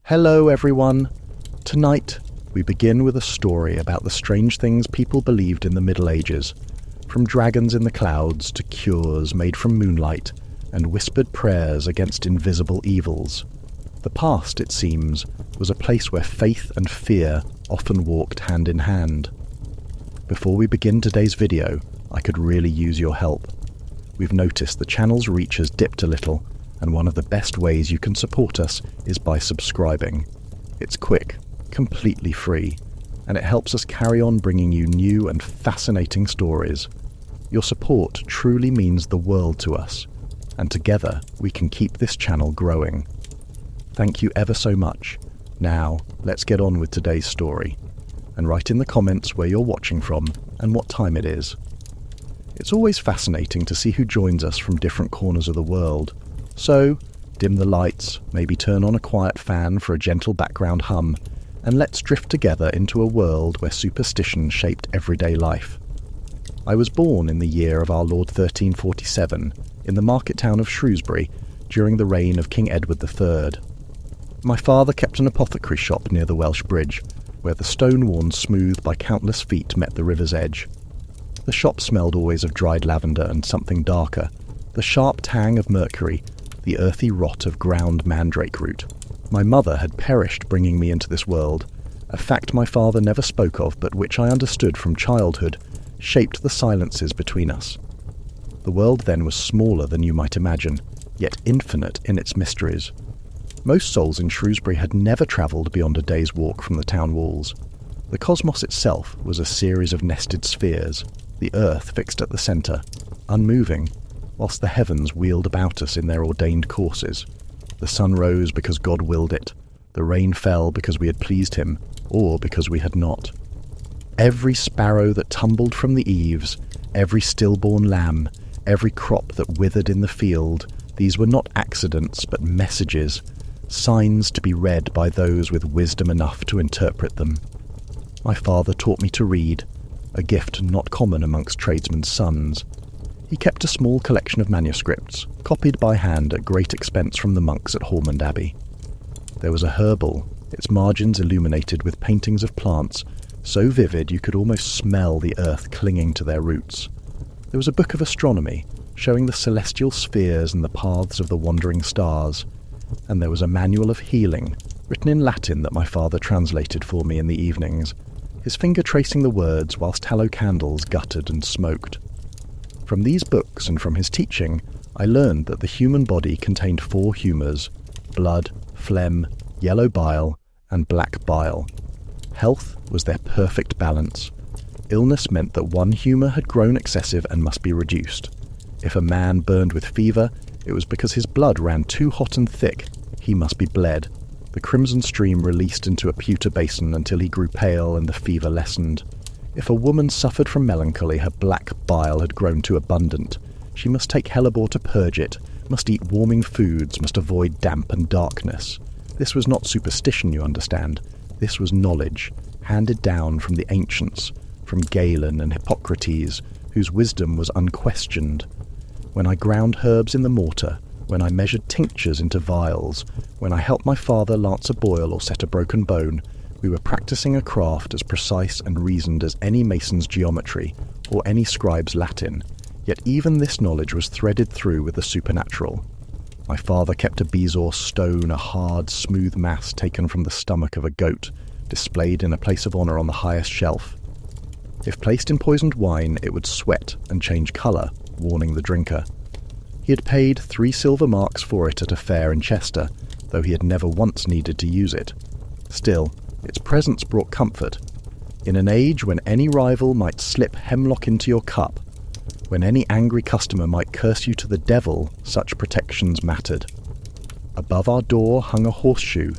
Hello everyone! Tonight, we begin with a story about the strange things people believed in the Middle Ages, from dragons in the clouds to cures made from moonlight and whispered prayers against invisible evils. The past, it seems, was a place where faith and fear often walked hand in hand. Before we begin today's video, I could really use your help. We've noticed the channel's reach has dipped a little, and one of the best ways you can support us is by subscribing. It's quick, completely free, and it helps us carry on bringing you new and fascinating stories. Your support truly means the world to us, and together we can keep this channel growing. Thank you ever so much. Now, let's get on with today's story, and write in the comments where you're watching from and what time it is. It's always fascinating to see who joins us from different corners of the world. So, dim the lights, maybe turn on a quiet fan for a gentle background hum, and let's drift together into a world where superstition shaped everyday life. I was born in the year of our Lord 1347 in the market town of Shrewsbury during the reign of King Edward III. My father kept an apothecary shop near the Welsh Bridge, where the stone worn smooth by countless feet met the river's edge. The shop smelled always of dried lavender and something darker, the sharp tang of mercury, the earthy rot of ground mandrake root. My mother had perished bringing me into this world, a fact my father never spoke of but which I understood from childhood shaped the silences between us. The world then was smaller than you might imagine, yet infinite in its mysteries. Most souls in Shrewsbury had never travelled beyond a day's walk from the town walls. The cosmos itself was a series of nested spheres, the earth fixed at the centre, unmoving, whilst the heavens wheeled about us in their ordained courses. The sun rose because God willed it, the rain fell because we had pleased him, or because we had not. Every sparrow that tumbled from the eaves, every stillborn lamb, every crop that withered in the field, these were not accidents but messages, signs to be read by those with wisdom enough to interpret them. My father taught me to read, a gift not common amongst tradesmen's sons. He kept a small collection of manuscripts, copied by hand at great expense from the monks at Ormond Abbey. There was a herbal, its margins illuminated with paintings of plants, so vivid you could almost smell the earth clinging to their roots. There was a book of astronomy, showing the celestial spheres and the paths of the wandering stars, and there was a manual of healing, written in Latin that my father translated for me in the evenings, his finger tracing the words whilst tallow candles guttered and smoked. From these books and from his teaching, I learned that the human body contained 4 humours: blood, phlegm, yellow bile, and black bile. Health was their perfect balance. Illness meant that one humour had grown excessive and must be reduced. If a man burned with fever, it was because his blood ran too hot and thick. He must be bled. The crimson stream released into a pewter basin until he grew pale and the fever lessened. If a woman suffered from melancholy, her black bile had grown too abundant. She must take hellebore to purge it, must eat warming foods, must avoid damp and darkness. This was not superstition, you understand. This was knowledge, handed down from the ancients, from Galen and Hippocrates, whose wisdom was unquestioned. When I ground herbs in the mortar, when I measured tinctures into vials, when I helped my father lance a boil or set a broken bone, we were practicing a craft as precise and reasoned as any mason's geometry or any scribe's Latin, yet even this knowledge was threaded through with the supernatural. My father kept a bezoar stone, a hard, smooth mass taken from the stomach of a goat, displayed in a place of honour on the highest shelf. If placed in poisoned wine, it would sweat and change colour, warning the drinker. He had paid 3 silver marks for it at a fair in Chester, though he had never once needed to use it. Still, its presence brought comfort. In an age when any rival might slip hemlock into your cup, when any angry customer might curse you to the devil, such protections mattered. Above our door hung a horseshoe,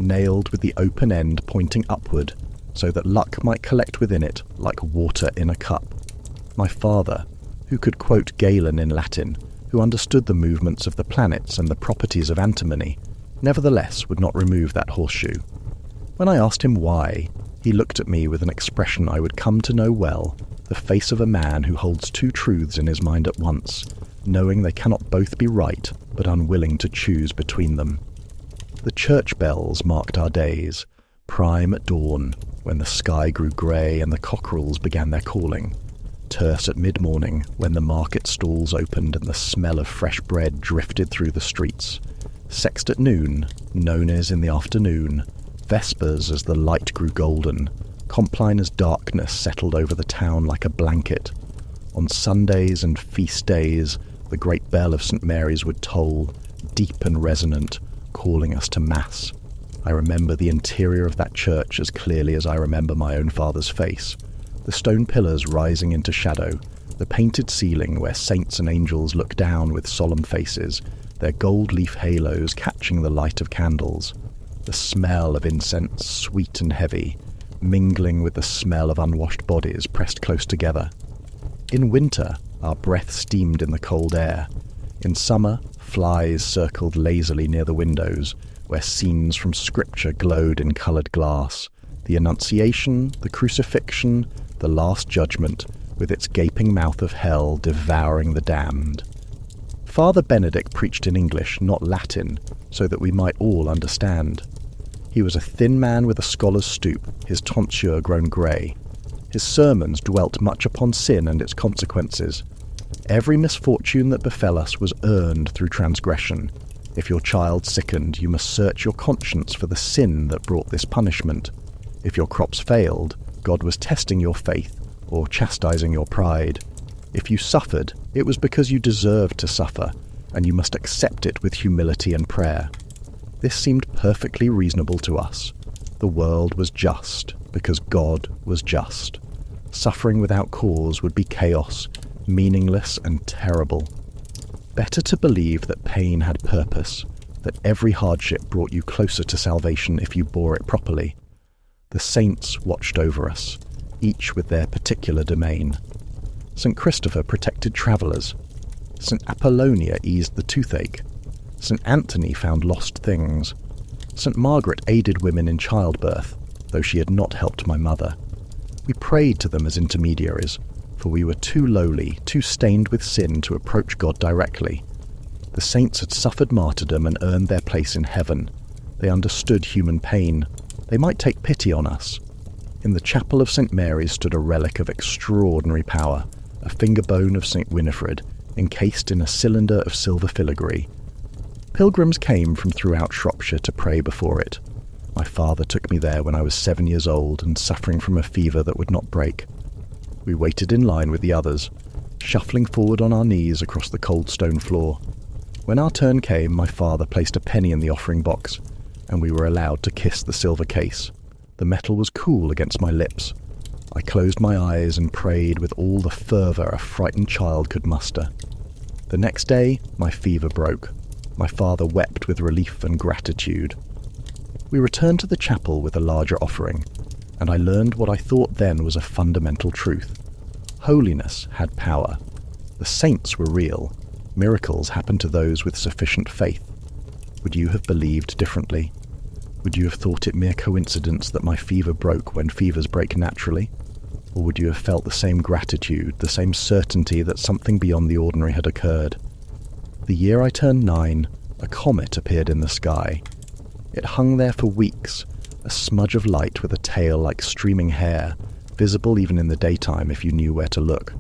nailed with the open end pointing upward, so that luck might collect within it like water in a cup. My father, who could quote Galen in Latin, who understood the movements of the planets and the properties of antimony, nevertheless would not remove that horseshoe. When I asked him why, he looked at me with an expression I would come to know well, the face of a man who holds 2 truths in his mind at once, knowing they cannot both be right, but unwilling to choose between them. The The church bells marked our days, prime at dawn, when the sky grew grey and the cockerels began their calling, terse at mid-morning when the market stalls opened and the smell of fresh bread drifted through the streets, sext at noon, nones in the afternoon, vespers as the light grew golden, compline as darkness settled over the town like a blanket. On Sundays and feast days, the great bell of St. Mary's would toll, deep and resonant, calling us to Mass. I remember the interior of that church as clearly as I remember my own father's face. The stone pillars rising into shadow, the painted ceiling where saints and angels look down with solemn faces, their gold leaf halos catching the light of candles. The smell of incense, sweet and heavy, mingling with the smell of unwashed bodies pressed close together. In winter, our breath steamed in the cold air. In summer, flies circled lazily near the windows, where scenes from Scripture glowed in coloured glass. The Annunciation, the Crucifixion, the Last Judgment, with its gaping mouth of hell devouring the damned. Father Benedict preached in English, not Latin, so that we might all understand. He was a thin man with a scholar's stoop, his tonsure grown grey. His sermons dwelt much upon sin and its consequences. Every misfortune that befell us was earned through transgression. If your child sickened, you must search your conscience for the sin that brought this punishment. If your crops failed, God was testing your faith or chastising your pride. If you suffered, it was because you deserved to suffer, and you must accept it with humility and prayer. This seemed perfectly reasonable to us. The world was just, because God was just. Suffering without cause would be chaos, meaningless and terrible. Better to believe that pain had purpose, that every hardship brought you closer to salvation if you bore it properly. The saints watched over us, each with their particular domain. St. Christopher protected travellers. St. Apollonia eased the toothache. St. Anthony found lost things. St. Margaret aided women in childbirth, though she had not helped my mother. We prayed to them as intermediaries, for we were too lowly, too stained with sin to approach God directly. The saints had suffered martyrdom and earned their place in heaven. They understood human pain. They might take pity on us. In the chapel of St. Mary's stood a relic of extraordinary power, a finger bone of St. Winifred, encased in a cylinder of silver filigree. Pilgrims came from throughout Shropshire to pray before it. My father took me there when I was 7 years old and suffering from a fever that would not break. We waited in line with the others, shuffling forward on our knees across the cold stone floor. When our turn came, my father placed a penny in the offering box, and we were allowed to kiss the silver case. The metal was cool against my lips. I closed my eyes and prayed with all the fervour a frightened child could muster. The next day, my fever broke. My father wept with relief and gratitude. We returned to the chapel with a larger offering, and I learned what I thought then was a fundamental truth. Holiness had power. The saints were real. Miracles happened to those with sufficient faith. Would you have believed differently? Would you have thought it mere coincidence that my fever broke when fevers break naturally? Or would you have felt the same gratitude, the same certainty that something beyond the ordinary had occurred? The year I turned 9, a comet appeared in the sky. It hung there for weeks, a smudge of light with a tail like streaming hair, visible even in the daytime if you knew where to look.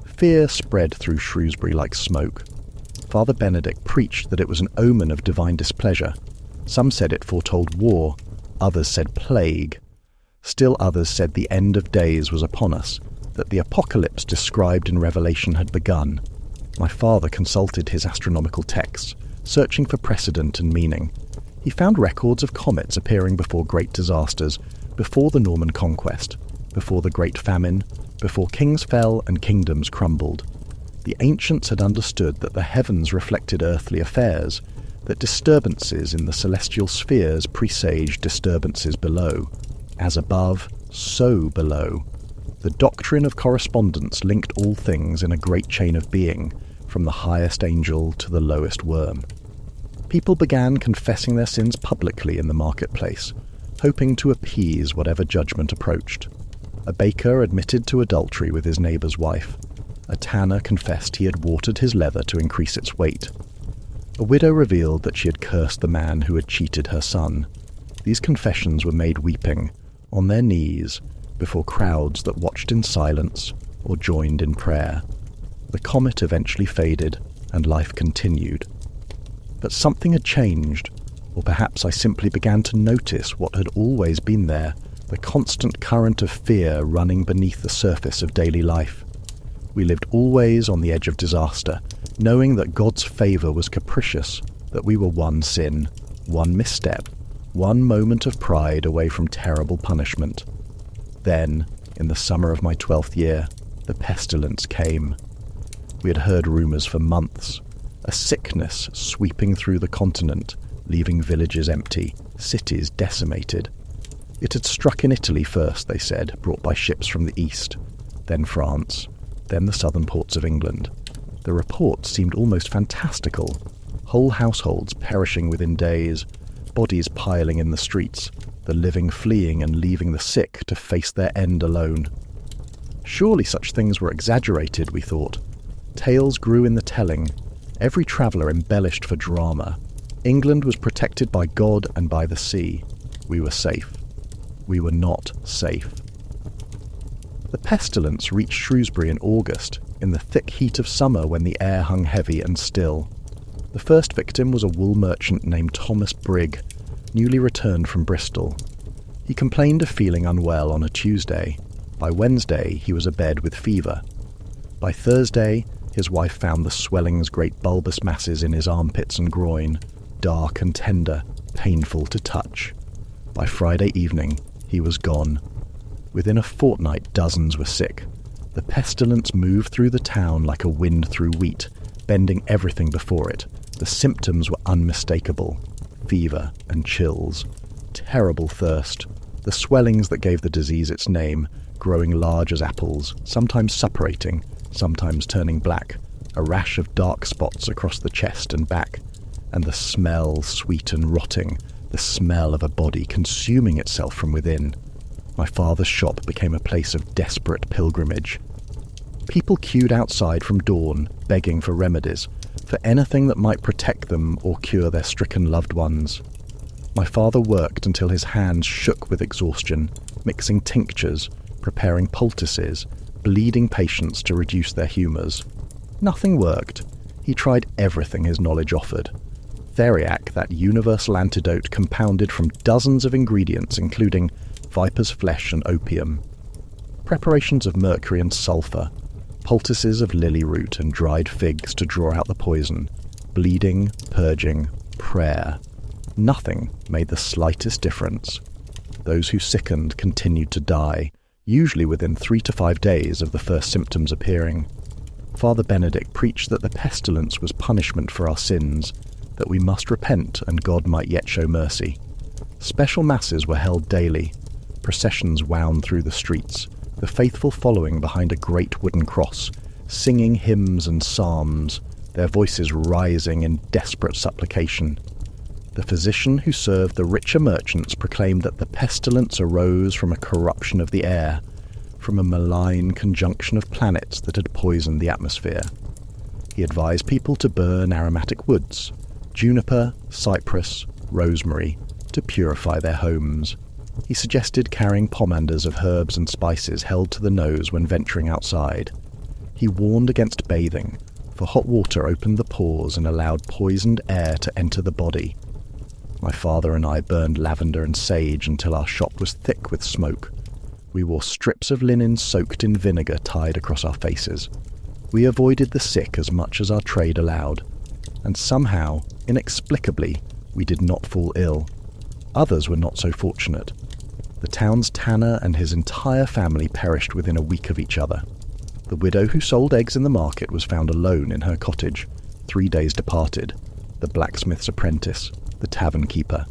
Fear spread through Shrewsbury like smoke. Father Benedict preached that it was an omen of divine displeasure. Some said it foretold war, others said plague. Still others said the end of days was upon us, that the apocalypse described in Revelation had begun. My father consulted his astronomical texts, searching for precedent and meaning. He found records of comets appearing before great disasters, before the Norman conquest, before the Great Famine, before kings fell and kingdoms crumbled. The ancients had understood that the heavens reflected earthly affairs, that disturbances in the celestial spheres presaged disturbances below. As above, so below. The doctrine of correspondence linked all things in a great chain of being, from the highest angel to the lowest worm. People began confessing their sins publicly in the marketplace, hoping to appease whatever judgment approached. A baker admitted to adultery with his neighbour's wife. A tanner confessed he had watered his leather to increase its weight. A widow revealed that she had cursed the man who had cheated her son. These confessions were made weeping, on their knees, before crowds that watched in silence or joined in prayer. The comet eventually faded, and life continued. But something had changed, or perhaps I simply began to notice what had always been there, the constant current of fear running beneath the surface of daily life. We lived always on the edge of disaster, knowing that God's favour was capricious, that we were one sin, one misstep, one moment of pride away from terrible punishment. Then, in the summer of my 12th year, the pestilence came. We had heard rumours for months, a sickness sweeping through the continent, leaving villages empty, cities decimated. It had struck in Italy first, they said, brought by ships from the east, then France, then the southern ports of England. The reports seemed almost fantastical. Whole households perishing within days, bodies piling in the streets, the living fleeing and leaving the sick to face their end alone. Surely such things were exaggerated, we thought. Tales grew in the telling. Every traveller embellished for drama. England was protected by God and by the sea. We were safe. We were not safe. The pestilence reached Shrewsbury in August, in the thick heat of summer when the air hung heavy and still. The first victim was a wool merchant named Thomas Brigg, newly returned from Bristol. He complained of feeling unwell on a Tuesday. By Wednesday he was abed with fever. By Thursday his wife found the swellings great bulbous masses in his armpits and groin, dark and tender, painful to touch. By Friday evening he was gone. Within a fortnight dozens were sick. The pestilence moved through the town like a wind through wheat, bending everything before it. The symptoms were unmistakable. Fever and chills, terrible thirst, the swellings that gave the disease its name, growing large as apples, sometimes suppurating, sometimes turning black, a rash of dark spots across the chest and back, and the smell sweet and rotting, the smell of a body consuming itself from within. My father's shop became a place of desperate pilgrimage. People queued outside from dawn, begging for remedies, for anything that might protect them or cure their stricken loved ones. My father worked until his hands shook with exhaustion, mixing tinctures, preparing poultices, bleeding patients to reduce their humours. Nothing worked. He tried everything his knowledge offered. Theriac, that universal antidote compounded from dozens of ingredients including viper's flesh and opium, preparations of mercury and sulphur, poultices of lily root and dried figs to draw out the poison, bleeding, purging, prayer. Nothing made the slightest difference. Those who sickened continued to die, usually within 3 to 5 days of the first symptoms appearing. Father Benedict preached that the pestilence was punishment for our sins, that we must repent and God might yet show mercy. Special masses were held daily. Processions wound through the streets, the faithful following behind a great wooden cross, singing hymns and psalms, their voices rising in desperate supplication. The physician who served the richer merchants proclaimed that the pestilence arose from a corruption of the air, from a malign conjunction of planets that had poisoned the atmosphere. He advised people to burn aromatic woods, juniper, cypress, rosemary, to purify their homes. He suggested carrying pomanders of herbs and spices held to the nose when venturing outside. He warned against bathing, for hot water opened the pores and allowed poisoned air to enter the body. My father and I burned lavender and sage until our shop was thick with smoke. We wore strips of linen soaked in vinegar tied across our faces. We avoided the sick as much as our trade allowed, and somehow, inexplicably, we did not fall ill. Others were not so fortunate. The town's tanner and his entire family perished within a week of each other. The widow who sold eggs in the market was found alone in her cottage, 3 days departed, the blacksmith's apprentice, the tavern keeper.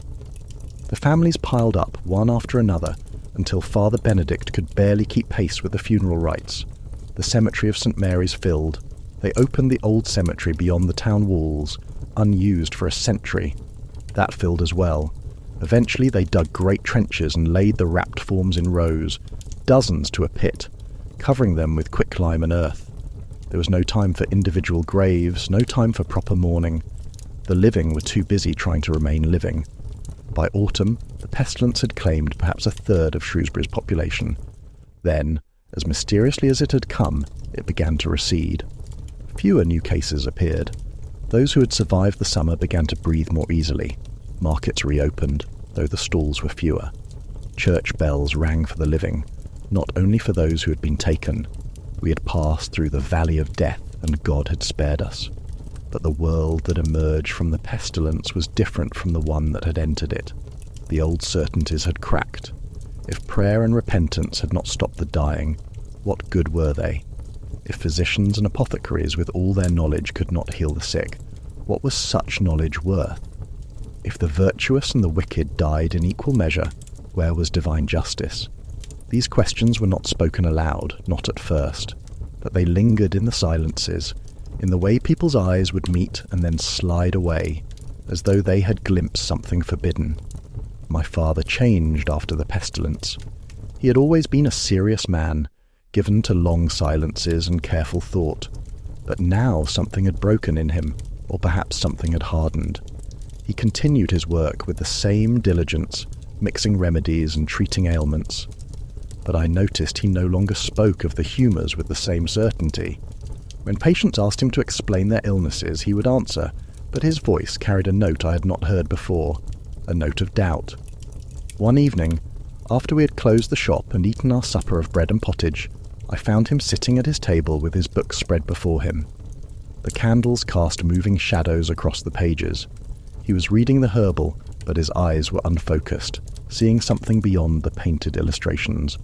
The families piled up, one after another, until Father Benedict could barely keep pace with the funeral rites. The cemetery of St. Mary's filled. They opened the old cemetery beyond the town walls, unused for a century. That filled as well. Eventually they dug great trenches and laid the wrapped forms in rows, dozens to a pit, covering them with quicklime and earth. There was no time for individual graves, no time for proper mourning. The living were too busy trying to remain living. By autumn, the pestilence had claimed perhaps a third of Shrewsbury's population. Then, as mysteriously as it had come, it began to recede. Fewer new cases appeared. Those who had survived the summer began to breathe more easily. Markets reopened, though the stalls were fewer. Church bells rang for the living, not only for those who had been taken. We had passed through the valley of death, and God had spared us. But the world that emerged from the pestilence was different from the one that had entered it. The old certainties had cracked. If prayer and repentance had not stopped the dying, what good were they? If physicians and apothecaries with all their knowledge could not heal the sick, what was such knowledge worth? If the virtuous and the wicked died in equal measure, where was divine justice? These questions were not spoken aloud, not at first, but they lingered in the silences, in the way people's eyes would meet and then slide away, as though they had glimpsed something forbidden. My father changed after the pestilence. He had always been a serious man, given to long silences and careful thought, but now something had broken in him, or perhaps something had hardened. He continued his work with the same diligence, mixing remedies and treating ailments. But I noticed he no longer spoke of the humours with the same certainty. When patients asked him to explain their illnesses, he would answer, but his voice carried a note I had not heard before, a note of doubt. One evening, after we had closed the shop and eaten our supper of bread and pottage, I found him sitting at his table with his book spread before him. The candles cast moving shadows across the pages. He was reading the herbal, but his eyes were unfocused, seeing something beyond the painted illustrations.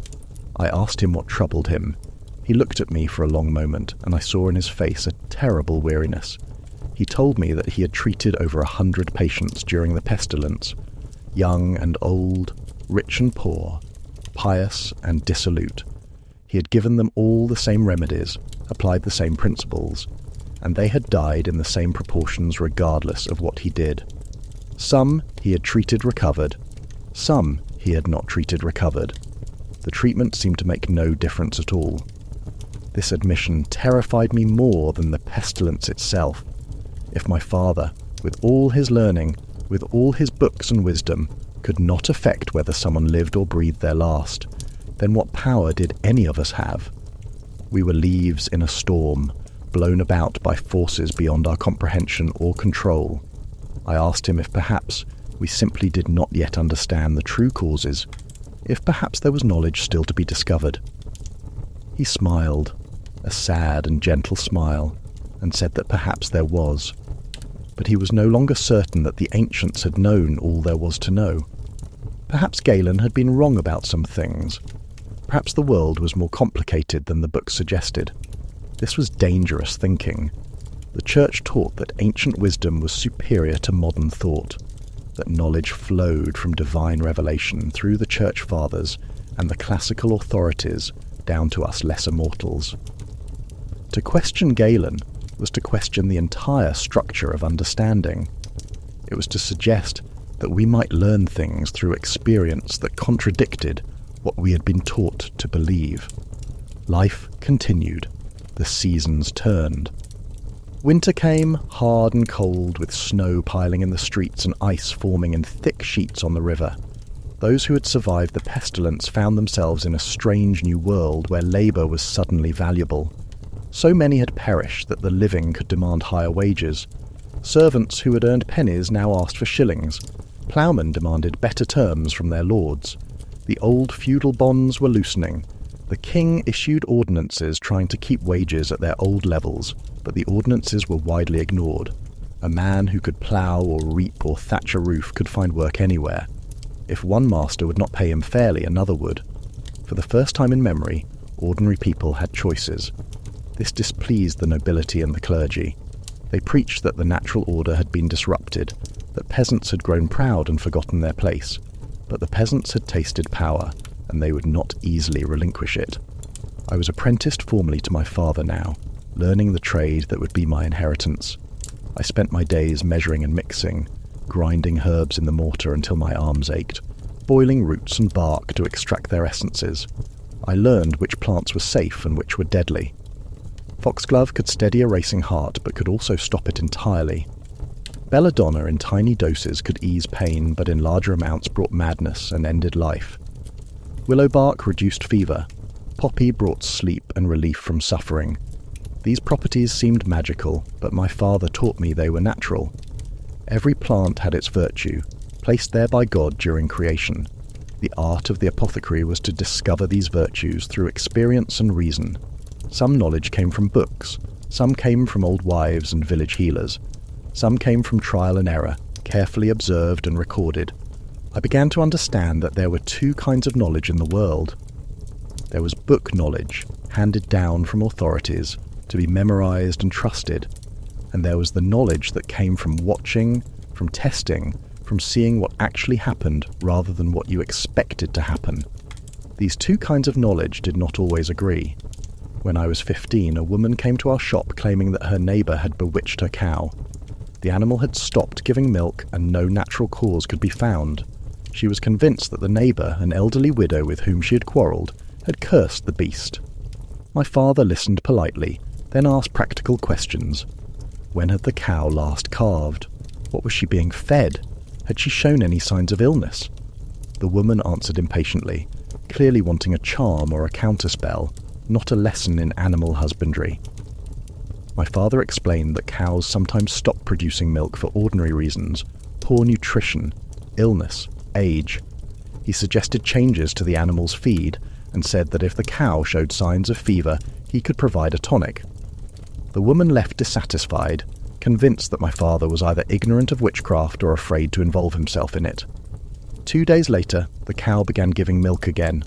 I asked him what troubled him. He looked at me for a long moment, and I saw in his face a terrible weariness. He told me that he had treated over 100 patients during the pestilence, young and old, rich and poor, pious and dissolute. He had given them all the same remedies, applied the same principles, and they had died in the same proportions regardless of what he did. Some he had treated recovered, some he had not treated recovered. The treatment seemed to make no difference at all. This admission terrified me more than the pestilence itself. If my father, with all his learning, with all his books and wisdom, could not affect whether someone lived or breathed their last, then what power did any of us have? We were leaves in a storm, blown about by forces beyond our comprehension or control. I asked him if perhaps we simply did not yet understand the true causes, if perhaps there was knowledge still to be discovered. He smiled, a sad and gentle smile, and said that perhaps there was. But he was no longer certain that the ancients had known all there was to know. Perhaps Galen had been wrong about some things. Perhaps the world was more complicated than the book suggested. This was dangerous thinking. The Church taught that ancient wisdom was superior to modern thought, that knowledge flowed from divine revelation through the Church Fathers and the classical authorities down to us lesser mortals. To question Galen was to question the entire structure of understanding. It was to suggest that we might learn things through experience that contradicted what we had been taught to believe. Life continued. The seasons turned. Winter came, hard and cold, with snow piling in the streets and ice forming in thick sheets on the river. Those who had survived the pestilence found themselves in a strange new world where labour was suddenly valuable. So many had perished that the living could demand higher wages. Servants who had earned pennies now asked for shillings. Ploughmen demanded better terms from their lords. The old feudal bonds were loosening. The king issued ordinances trying to keep wages at their old levels, but the ordinances were widely ignored. A man who could plough or reap or thatch a roof could find work anywhere. If one master would not pay him fairly, another would. For the first time in memory, ordinary people had choices. This displeased the nobility and the clergy. They preached that the natural order had been disrupted, that peasants had grown proud and forgotten their place. But the peasants had tasted power, and they would not easily relinquish it. I was apprenticed formally to my father now, learning the trade that would be my inheritance. I spent my days measuring and mixing, grinding herbs in the mortar until my arms ached, boiling roots and bark to extract their essences. I learned which plants were safe and which were deadly. Foxglove could steady a racing heart, but could also stop it entirely. Belladonna in tiny doses could ease pain, but in larger amounts brought madness and ended life. Willow bark reduced fever. Poppy brought sleep and relief from suffering. These properties seemed magical, but my father taught me they were natural. Every plant had its virtue, placed there by God during creation. The art of the apothecary was to discover these virtues through experience and reason. Some knowledge came from books, some came from old wives and village healers, some came from trial and error, carefully observed and recorded. I began to understand that there were two kinds of knowledge in the world. There was book knowledge, handed down from authorities, to be memorized and trusted, and there was the knowledge that came from watching, from testing, from seeing what actually happened rather than what you expected to happen. These two kinds of knowledge did not always agree. When I was 15, a woman came to our shop claiming that her neighbour had bewitched her cow. The animal had stopped giving milk and no natural cause could be found. She was convinced that the neighbour, an elderly widow with whom she had quarrelled, had cursed the beast. My father listened politely, then asked practical questions. When had the cow last calved? What was she being fed? Had she shown any signs of illness? The woman answered impatiently, clearly wanting a charm or a counterspell, not a lesson in animal husbandry. My father explained that cows sometimes stop producing milk for ordinary reasons: poor nutrition, illness, age. He suggested changes to the animal's feed and said that if the cow showed signs of fever, he could provide a tonic. The woman left dissatisfied, convinced that my father was either ignorant of witchcraft or afraid to involve himself in it. 2 days later, the cow began giving milk again.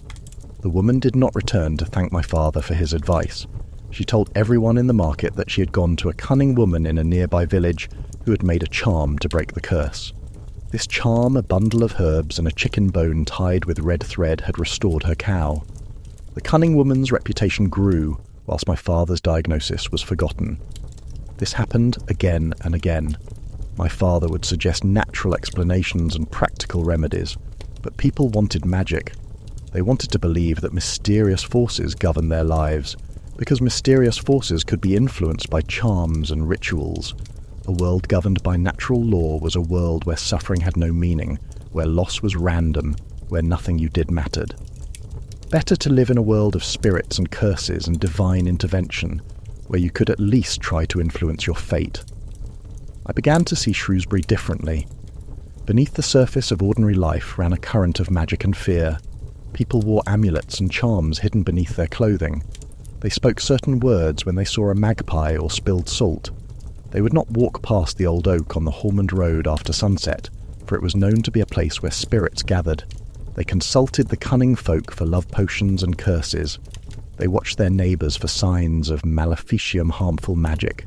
The woman did not return to thank my father for his advice. She told everyone in the market that she had gone to a cunning woman in a nearby village who had made a charm to break the curse. This charm, a bundle of herbs and a chicken bone tied with red thread, had restored her cow. The cunning woman's reputation grew, whilst my father's diagnosis was forgotten. This happened again and again. My father would suggest natural explanations and practical remedies, but people wanted magic. They wanted to believe that mysterious forces governed their lives, because mysterious forces could be influenced by charms and rituals. A world governed by natural law was a world where suffering had no meaning, where loss was random, where nothing you did mattered. Better to live in a world of spirits and curses and divine intervention, where you could at least try to influence your fate. I began to see Shrewsbury differently. Beneath the surface of ordinary life ran a current of magic and fear. People wore amulets and charms hidden beneath their clothing. They spoke certain words when they saw a magpie or spilled salt. They would not walk past the old oak on the Hormond Road after sunset, for it was known to be a place where spirits gathered. They consulted the cunning folk for love potions and curses. They watched their neighbours for signs of maleficium harmful magic.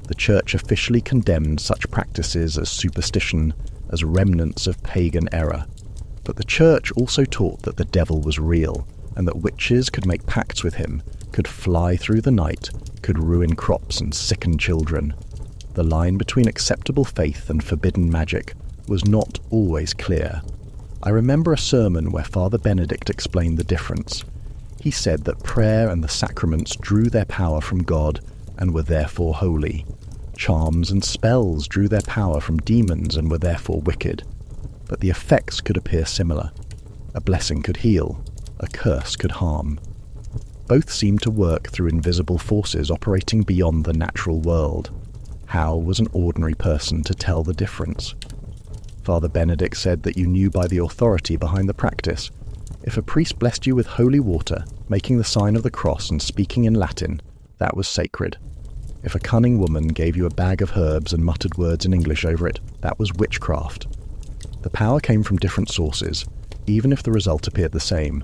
The church officially condemned such practices as superstition, as remnants of pagan error. But the church also taught that the devil was real, and that witches could make pacts with him, could fly through the night, could ruin crops and sicken children. The line between acceptable faith and forbidden magic was not always clear. I remember a sermon where Father Benedict explained the difference. He said that prayer and the sacraments drew their power from God and were therefore holy. Charms and spells drew their power from demons and were therefore wicked. But the effects could appear similar. A blessing could heal, a curse could harm. Both seemed to work through invisible forces operating beyond the natural world. How was an ordinary person to tell the difference? Father Benedict said that you knew by the authority behind the practice. If a priest blessed you with holy water, making the sign of the cross and speaking in Latin, that was sacred. If a cunning woman gave you a bag of herbs and muttered words in English over it, that was witchcraft. The power came from different sources, even if the result appeared the same.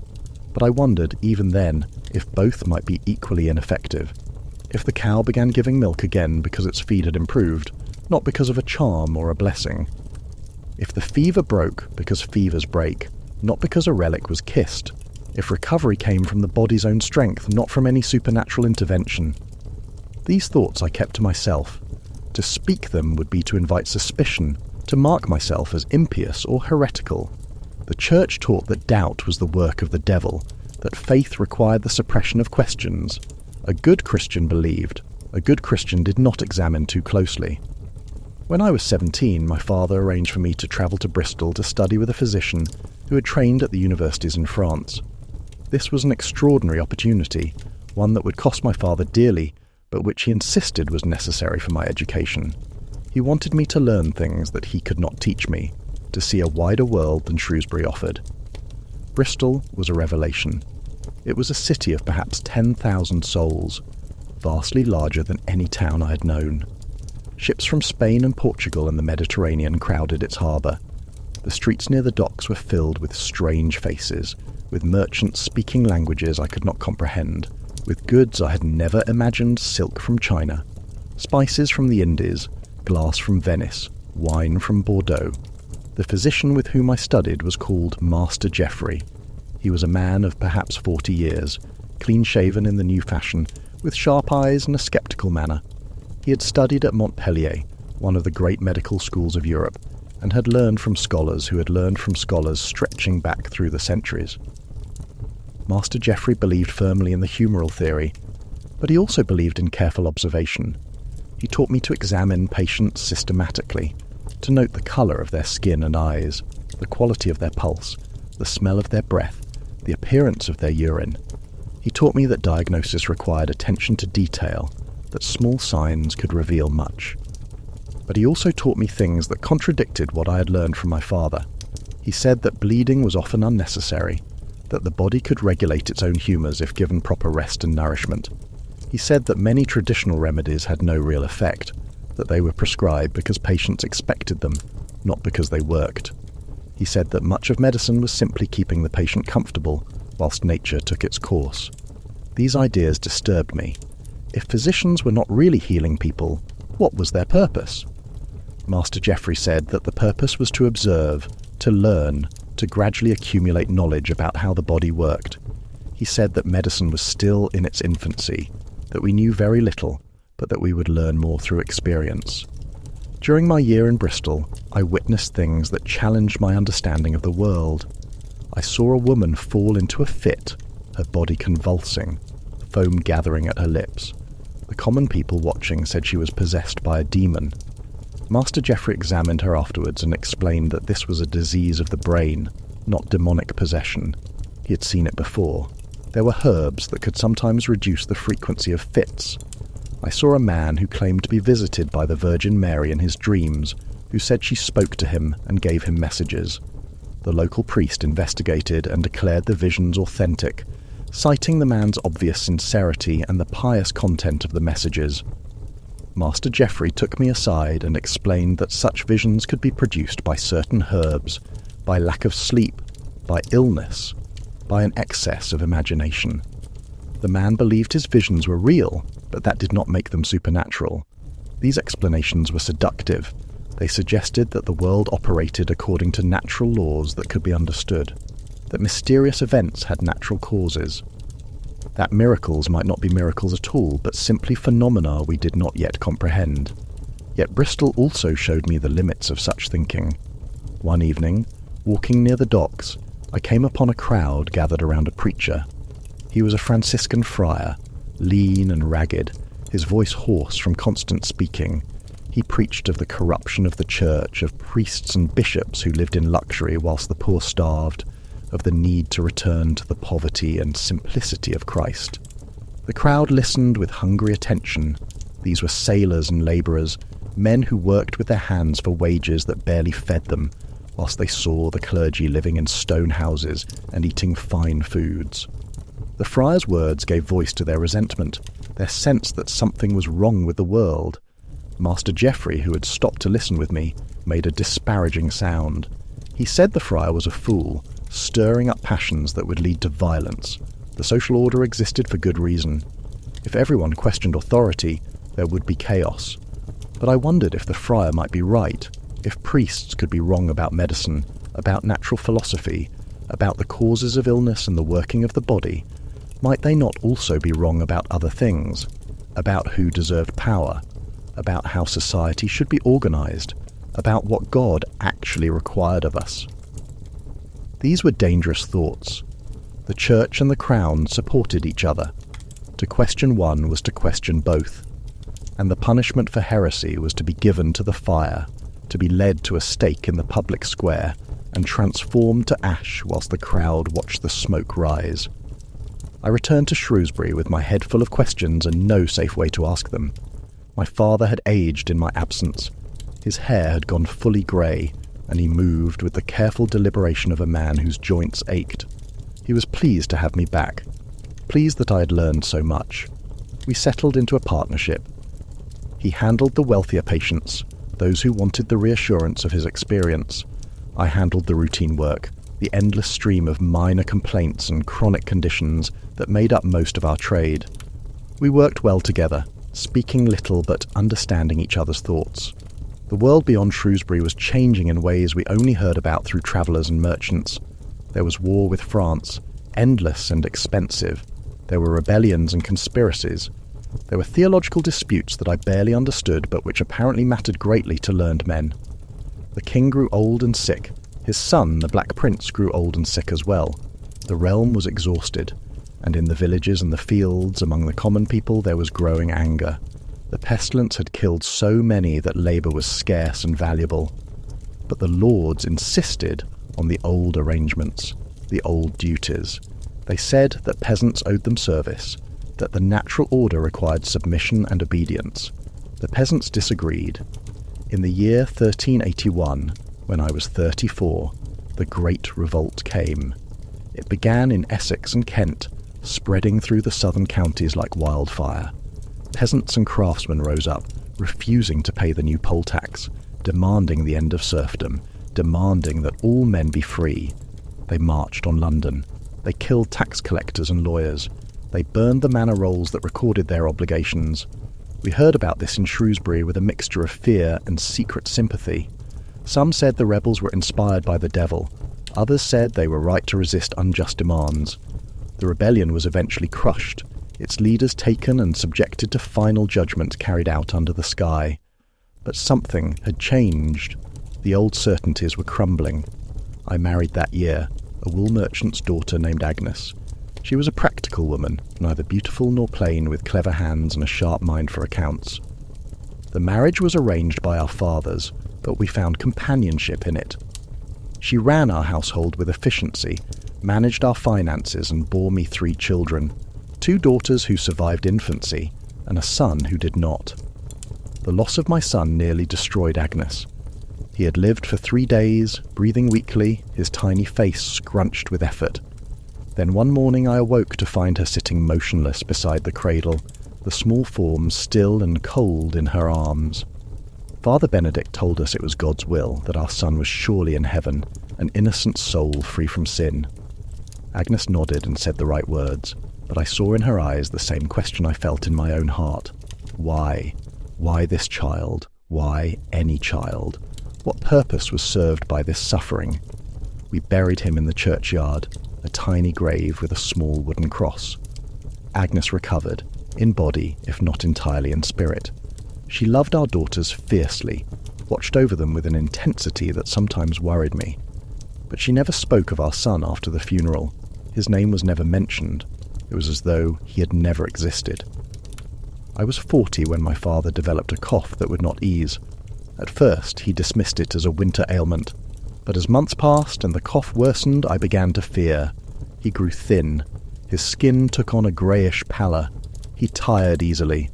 But I wondered, even then, if both might be equally ineffective. If the cow began giving milk again because its feed had improved, not because of a charm or a blessing. If the fever broke because fevers break, not because a relic was kissed. If recovery came from the body's own strength, not from any supernatural intervention. These thoughts I kept to myself. To speak them would be to invite suspicion, to mark myself as impious or heretical. The Church taught that doubt was the work of the devil, that faith required the suppression of questions. A good Christian believed. A good Christian did not examine too closely. When I was 17, my father arranged for me to travel to Bristol to study with a physician who had trained at the universities in France. This was an extraordinary opportunity, one that would cost my father dearly, but which he insisted was necessary for my education. He wanted me to learn things that he could not teach me, to see a wider world than Shrewsbury offered. Bristol was a revelation. It was a city of perhaps 10,000 souls, vastly larger than any town I had known. Ships from Spain and Portugal and the Mediterranean crowded its harbour. The streets near the docks were filled with strange faces, with merchants speaking languages I could not comprehend, with goods I had never imagined: silk from China, spices from the Indies, glass from Venice, wine from Bordeaux. The physician with whom I studied was called Master Geoffrey. He was a man of perhaps 40 years, clean-shaven in the new fashion, with sharp eyes and a sceptical manner. He had studied at Montpellier, one of the great medical schools of Europe, and had learned from scholars who had learned from scholars stretching back through the centuries. Master Geoffrey believed firmly in the humoral theory, but he also believed in careful observation. He taught me to examine patients systematically, to note the colour of their skin and eyes, the quality of their pulse, the smell of their breath, the appearance of their urine. He taught me that diagnosis required attention to detail, that small signs could reveal much. But he also taught me things that contradicted what I had learned from my father. He said that bleeding was often unnecessary, that the body could regulate its own humours if given proper rest and nourishment. He said that many traditional remedies had no real effect, that they were prescribed because patients expected them, not because they worked. He said that much of medicine was simply keeping the patient comfortable, whilst nature took its course. These ideas disturbed me. If physicians were not really healing people, what was their purpose? Master Geoffrey said that the purpose was to observe, to learn, to gradually accumulate knowledge about how the body worked. He said that medicine was still in its infancy, that we knew very little, but that we would learn more through experience. During my year in Bristol, I witnessed things that challenged my understanding of the world. I saw a woman fall into a fit, her body convulsing, foam gathering at her lips. The common people watching said she was possessed by a demon. Master Geoffrey examined her afterwards and explained that this was a disease of the brain, not demonic possession. He had seen it before. There were herbs that could sometimes reduce the frequency of fits. I saw a man who claimed to be visited by the Virgin Mary in his dreams, who said she spoke to him and gave him messages. The local priest investigated and declared the visions authentic, citing the man's obvious sincerity and the pious content of the messages. Master Geoffrey took me aside and explained that such visions could be produced by certain herbs, by lack of sleep, by illness, by an excess of imagination. The man believed his visions were real, but that did not make them supernatural. These explanations were seductive. They suggested that the world operated according to natural laws that could be understood, that mysterious events had natural causes, that miracles might not be miracles at all, but simply phenomena we did not yet comprehend. Yet Bristol also showed me the limits of such thinking. One evening, walking near the docks, I came upon a crowd gathered around a preacher. He was a Franciscan friar, lean and ragged, his voice hoarse from constant speaking. He preached of the corruption of the church, of priests and bishops who lived in luxury whilst the poor starved, of the need to return to the poverty and simplicity of Christ. The crowd listened with hungry attention. These were sailors and labourers, men who worked with their hands for wages that barely fed them, whilst they saw the clergy living in stone houses and eating fine foods. The friar's words gave voice to their resentment, their sense that something was wrong with the world. Master Geoffrey, who had stopped to listen with me, made a disparaging sound. He said the friar was a fool, stirring up passions that would lead to violence. The social order existed for good reason. If everyone questioned authority, there would be chaos. But I wondered if the friar might be right, if priests could be wrong about medicine, about natural philosophy, about the causes of illness and the working of the body. Might they not also be wrong about other things, about who deserved power, about how society should be organized, about what God actually required of us? These were dangerous thoughts. The church and the crown supported each other. To question one was to question both. and the punishment for heresy was to be given to the fire, to be led to a stake in the public square, and transformed to ash whilst the crowd watched the smoke rise. I returned to Shrewsbury with my head full of questions and no safe way to ask them. My father had aged in my absence. His hair had gone fully grey, and he moved with the careful deliberation of a man whose joints ached. He was pleased to have me back, pleased that I had learned so much. We settled into a partnership. He handled the wealthier patients, those who wanted the reassurance of his experience. I handled the routine work, the endless stream of minor complaints and chronic conditions that made up most of our trade. We worked well together, speaking little but understanding each other's thoughts. The world beyond Shrewsbury was changing in ways we only heard about through travellers and merchants. There was war with France, endless and expensive. There were rebellions and conspiracies. There were theological disputes that I barely understood but which apparently mattered greatly to learned men. The king grew old and sick. His son, the Black Prince, grew old and sick as well. The realm was exhausted, and in the villages and the fields among the common people there was growing anger. The pestilence had killed so many that labour was scarce and valuable. But the lords insisted on the old arrangements, the old duties. They said that peasants owed them service, that the natural order required submission and obedience. The peasants disagreed. In the year 1381, when I was 34, the Great Revolt came. It began in Essex and Kent, spreading through the southern counties like wildfire. Peasants and craftsmen rose up, refusing to pay the new poll tax, demanding the end of serfdom, demanding that all men be free. They marched on London. They killed tax collectors and lawyers. They burned the manor rolls that recorded their obligations. We heard about this in Shrewsbury with a mixture of fear and secret sympathy. Some said the rebels were inspired by the devil. Others said they were right to resist unjust demands. The rebellion was eventually crushed, its leaders taken and subjected to final judgment carried out under the sky. But something had changed. The old certainties were crumbling. I married that year, a wool merchant's daughter named Agnes. She was a practical woman, neither beautiful nor plain, with clever hands and a sharp mind for accounts. The marriage was arranged by our fathers, but we found companionship in it. She ran our household with efficiency, managed our finances and bore me 3 children, 2 daughters who survived infancy, and a son who did not. The loss of my son nearly destroyed Agnes. He had lived for 3 days, breathing weakly, his tiny face scrunched with effort. Then one morning I awoke to find her sitting motionless beside the cradle, the small form still and cold in her arms. Father Benedict told us it was God's will, that our son was surely in heaven, an innocent soul free from sin. Agnes nodded and said the right words, but I saw in her eyes the same question I felt in my own heart. Why? Why this child? Why any child? What purpose was served by this suffering? We buried him in the churchyard, a tiny grave with a small wooden cross. Agnes recovered, in body if not entirely in spirit. She loved our daughters fiercely, watched over them with an intensity that sometimes worried me. But she never spoke of our son after the funeral. His name was never mentioned. It was as though he had never existed. I was 40 when my father developed a cough that would not ease. At first, he dismissed it as a winter ailment. But as months passed and the cough worsened, I began to fear. He grew thin. His skin took on a greyish pallor. He tired easily.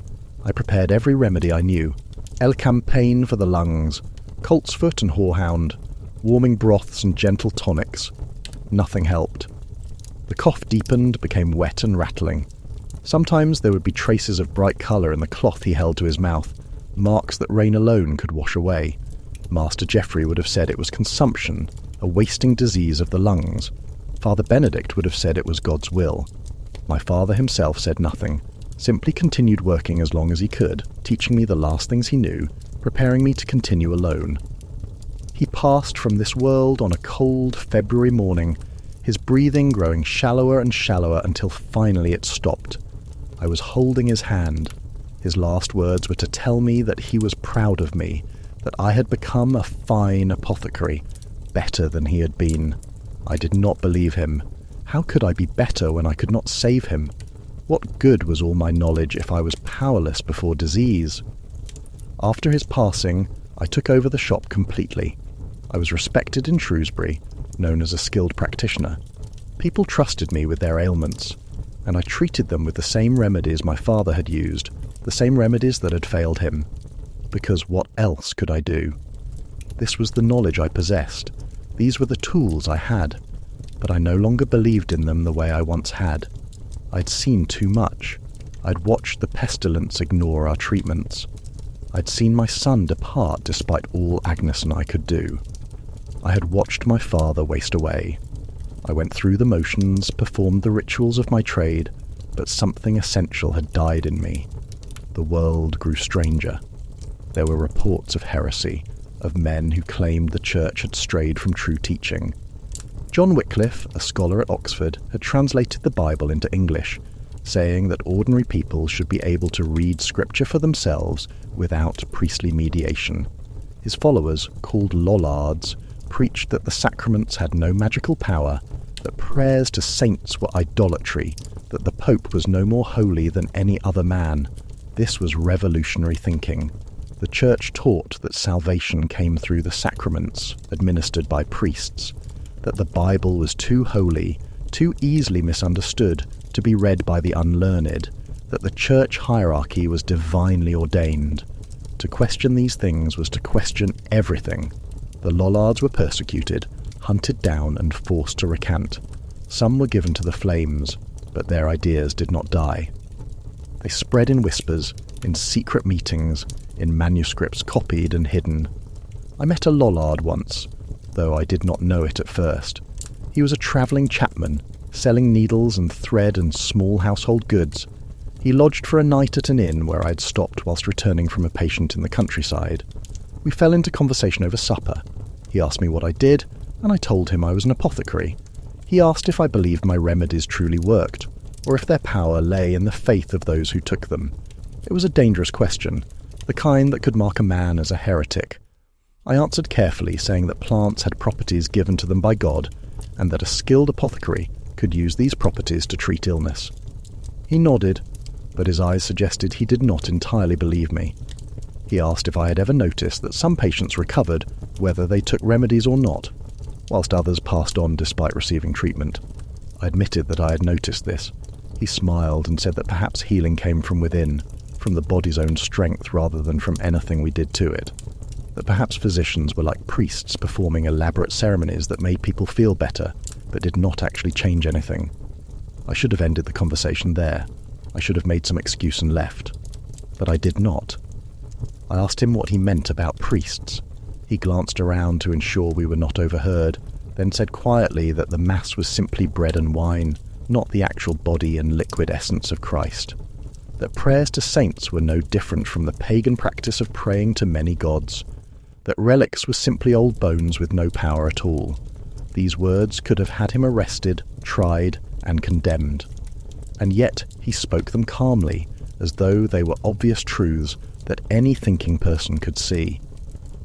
I prepared every remedy I knew. El Campaign for the lungs, coltsfoot and horehound, warming broths and gentle tonics. Nothing helped. The cough deepened, became wet and rattling. Sometimes there would be traces of bright colour in the cloth he held to his mouth, marks that rain alone could wash away. Master Geoffrey would have said it was consumption, a wasting disease of the lungs. Father Benedict would have said it was God's will. My father himself said nothing, simply continued working as long as he could, teaching me the last things he knew, preparing me to continue alone. He passed from this world on a cold February morning, his breathing growing shallower and shallower until finally it stopped. I was holding his hand. His last words were to tell me that he was proud of me, that I had become a fine apothecary, better than he had been. I did not believe him. How could I be better when I could not save him? What good was all my knowledge if I was powerless before disease? After his passing, I took over the shop completely. I was respected in Shrewsbury, known as a skilled practitioner. People trusted me with their ailments, and I treated them with the same remedies my father had used, the same remedies that had failed him. Because what else could I do? This was the knowledge I possessed. These were the tools I had. But I no longer believed in them the way I once had. I'd seen too much. I'd watched the pestilence ignore our treatments. I'd seen my son depart despite all Agnes and I could do. I had watched my father waste away. I went through the motions, performed the rituals of my trade, but something essential had died in me. The world grew stranger. There were reports of heresy, of men who claimed the church had strayed from true teaching. John Wycliffe, a scholar at Oxford, had translated the Bible into English, saying that ordinary people should be able to read scripture for themselves without priestly mediation. His followers, called Lollards, preached that the sacraments had no magical power, that prayers to saints were idolatry, that the Pope was no more holy than any other man. This was revolutionary thinking. The Church taught that salvation came through the sacraments administered by priests, that the Bible was too holy, too easily misunderstood to be read by the unlearned, that the church hierarchy was divinely ordained. To question these things was to question everything. The Lollards were persecuted, hunted down and forced to recant. Some were given to the flames, but their ideas did not die. They spread in whispers, in secret meetings, in manuscripts copied and hidden. I met a Lollard once, though I did not know it at first. He was a travelling chapman, selling needles and thread and small household goods. He lodged for a night at an inn where I had stopped whilst returning from a patient in the countryside. We fell into conversation over supper. He asked me what I did, and I told him I was an apothecary. He asked if I believed my remedies truly worked, or if their power lay in the faith of those who took them. It was a dangerous question, the kind that could mark a man as a heretic. I answered carefully, saying that plants had properties given to them by God, and that a skilled apothecary could use these properties to treat illness. He nodded, but his eyes suggested he did not entirely believe me. He asked if I had ever noticed that some patients recovered, whether they took remedies or not, whilst others passed on despite receiving treatment. I admitted that I had noticed this. He smiled and said that perhaps healing came from within, from the body's own strength rather than from anything we did to it. That perhaps physicians were like priests performing elaborate ceremonies that made people feel better, but did not actually change anything. I should have ended the conversation there. I should have made some excuse and left. But I did not. I asked him what he meant about priests. He glanced around to ensure we were not overheard, then said quietly that the Mass was simply bread and wine, not the actual body and liquid essence of Christ. That prayers to saints were no different from the pagan practice of praying to many gods. That relics were simply old bones with no power at all. These words could have had him arrested, tried, and condemned. And yet he spoke them calmly, as though they were obvious truths that any thinking person could see.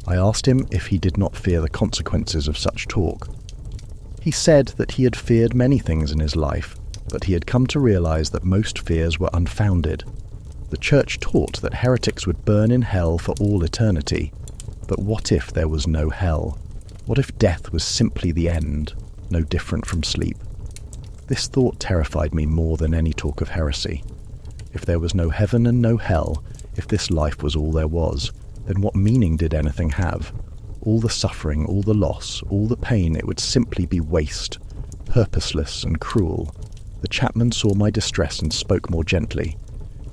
I asked him if he did not fear the consequences of such talk. He said that he had feared many things in his life, but he had come to realize that most fears were unfounded. The Church taught that heretics would burn in hell for all eternity. But what if there was no hell? What if death was simply the end, no different from sleep? This thought terrified me more than any talk of heresy. If there was no heaven and no hell, if this life was all there was, then what meaning did anything have? All the suffering, all the loss, all the pain, it would simply be waste, purposeless and cruel. The chapman saw my distress and spoke more gently.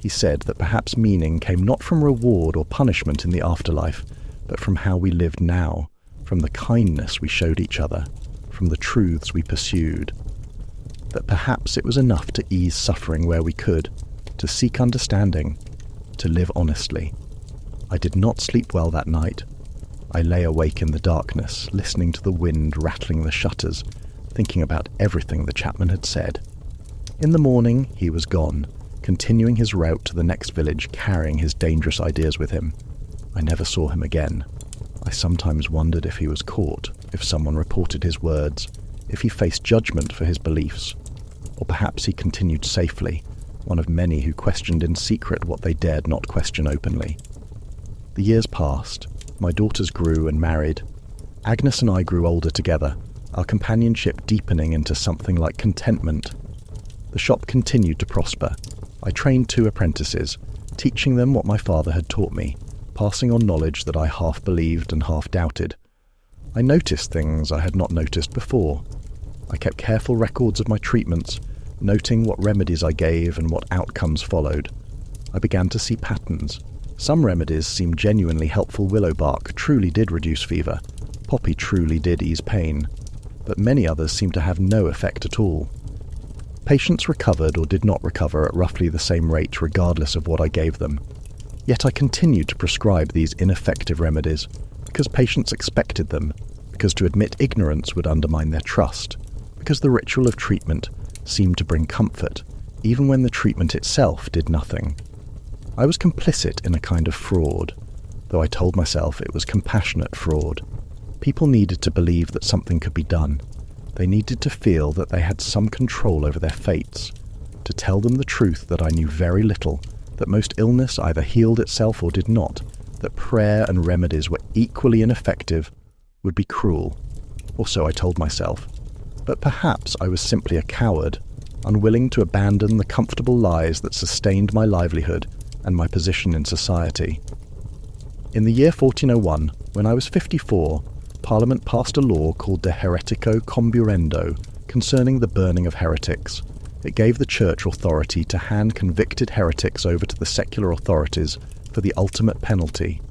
He said that perhaps meaning came not from reward or punishment in the afterlife, but from how we lived now, from the kindness we showed each other, from the truths we pursued. That perhaps it was enough to ease suffering where we could, to seek understanding, to live honestly. I did not sleep well that night. I lay awake in the darkness, listening to the wind rattling the shutters, thinking about everything the chapman had said. In the morning, he was gone, continuing his route to the next village, carrying his dangerous ideas with him. I never saw him again. I sometimes wondered if he was caught, if someone reported his words, if he faced judgment for his beliefs. Or perhaps he continued safely, one of many who questioned in secret what they dared not question openly. The years passed. My daughters grew and married. Agnes and I grew older together, our companionship deepening into something like contentment. The shop continued to prosper. I trained 2 apprentices, teaching them what my father had taught me, passing on knowledge that I half believed and half doubted. I noticed things I had not noticed before. I kept careful records of my treatments, noting what remedies I gave and what outcomes followed. I began to see patterns. Some remedies seemed genuinely helpful. Willow bark truly did reduce fever. Poppy truly did ease pain. But many others seemed to have no effect at all. Patients recovered or did not recover at roughly the same rate regardless of what I gave them. Yet I continued to prescribe these ineffective remedies because patients expected them, because to admit ignorance would undermine their trust, because the ritual of treatment seemed to bring comfort, even when the treatment itself did nothing. I was complicit in a kind of fraud, though I told myself it was compassionate fraud. People needed to believe that something could be done. They needed to feel that they had some control over their fates, to tell them the truth that I knew very little, that most illness either healed itself or did not, that prayer and remedies were equally ineffective, would be cruel, or so I told myself. But perhaps I was simply a coward, unwilling to abandon the comfortable lies that sustained my livelihood and my position in society. In the year 1401, when I was 54, Parliament passed a law called the Heretico Comburendo concerning the burning of heretics. It gave the Church authority to hand convicted heretics over to the secular authorities for the ultimate penalty.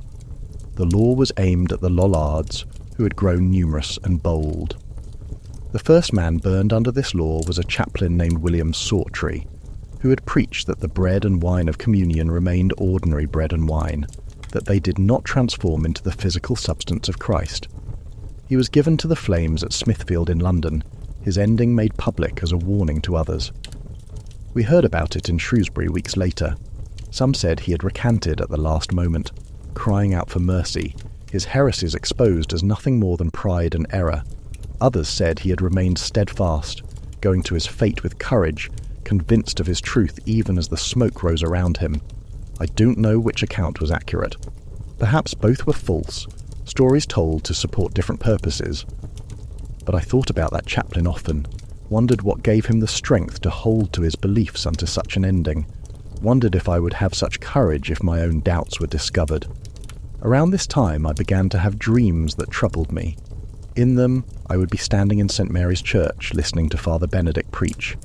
The law was aimed at the Lollards, who had grown numerous and bold. The first man burned under this law was a chaplain named William Sawtry, who had preached that the bread and wine of communion remained ordinary bread and wine, that they did not transform into the physical substance of Christ. He was given to the flames at Smithfield in London, his ending made public as a warning to others. We heard about it in Shrewsbury weeks later. Some said he had recanted at the last moment, crying out for mercy, his heresies exposed as nothing more than pride and error. Others said he had remained steadfast, going to his fate with courage, convinced of his truth even as the smoke rose around him. I don't know which account was accurate. Perhaps both were false, stories told to support different purposes. But I thought about that chaplain often, wondered what gave him the strength to hold to his beliefs unto such an ending, wondered if I would have such courage if my own doubts were discovered. Around this time I began to have dreams that troubled me. In them I would be standing in St. Mary's Church listening to Father Benedict preach,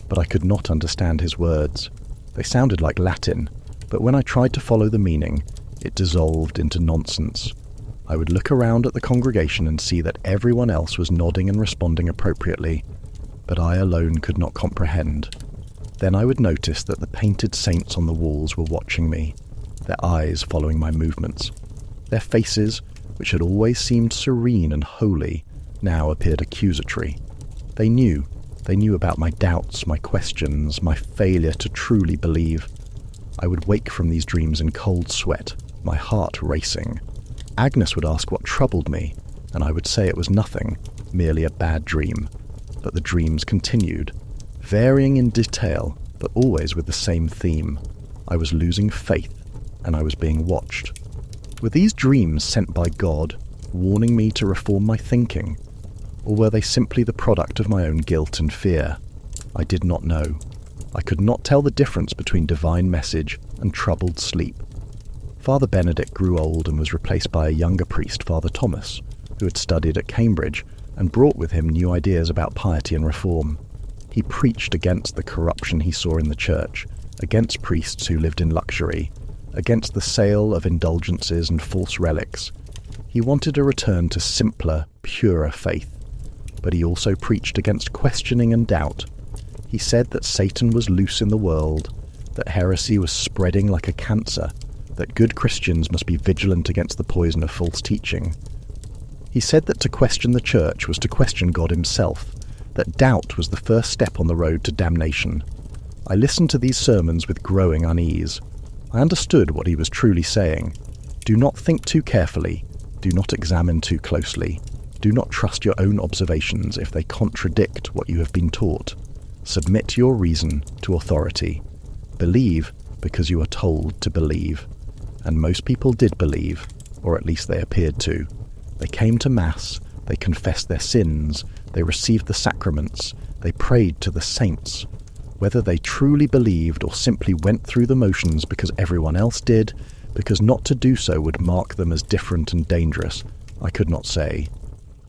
but I could not understand his words. They sounded like Latin, but when I tried to follow the meaning, it dissolved into nonsense. I would look around at the congregation and see that everyone else was nodding and responding appropriately, but I alone could not comprehend. Then I would notice that the painted saints on the walls were watching me, their eyes following my movements. Their faces, which had always seemed serene and holy, now appeared accusatory. They knew about my doubts, my questions, my failure to truly believe. I would wake from these dreams in cold sweat, my heart racing. Agnes would ask what troubled me, and I would say it was nothing, merely a bad dream. But the dreams continued, varying in detail, but always with the same theme. I was losing faith, and I was being watched. Were these dreams sent by God, warning me to reform my thinking? Or were they simply the product of my own guilt and fear? I did not know. I could not tell the difference between divine message and troubled sleep. Father Benedict grew old and was replaced by a younger priest, Father Thomas, who had studied at Cambridge and brought with him new ideas about piety and reform. He preached against the corruption he saw in the church, against priests who lived in luxury, against the sale of indulgences and false relics. He wanted a return to simpler, purer faith, but he also preached against questioning and doubt. He said that Satan was loose in the world, that heresy was spreading like a cancer, that good Christians must be vigilant against the poison of false teaching. He said that to question the church was to question God himself, that doubt was the first step on the road to damnation. I listened to these sermons with growing unease. I understood what he was truly saying. Do not think too carefully. Do not examine too closely. Do not trust your own observations if they contradict what you have been taught. Submit your reason to authority. Believe because you are told to believe. And most people did believe, or at least they appeared to. They came to Mass, they confessed their sins, they received the sacraments, they prayed to the saints. Whether they truly believed or simply went through the motions because everyone else did, because not to do so would mark them as different and dangerous, I could not say.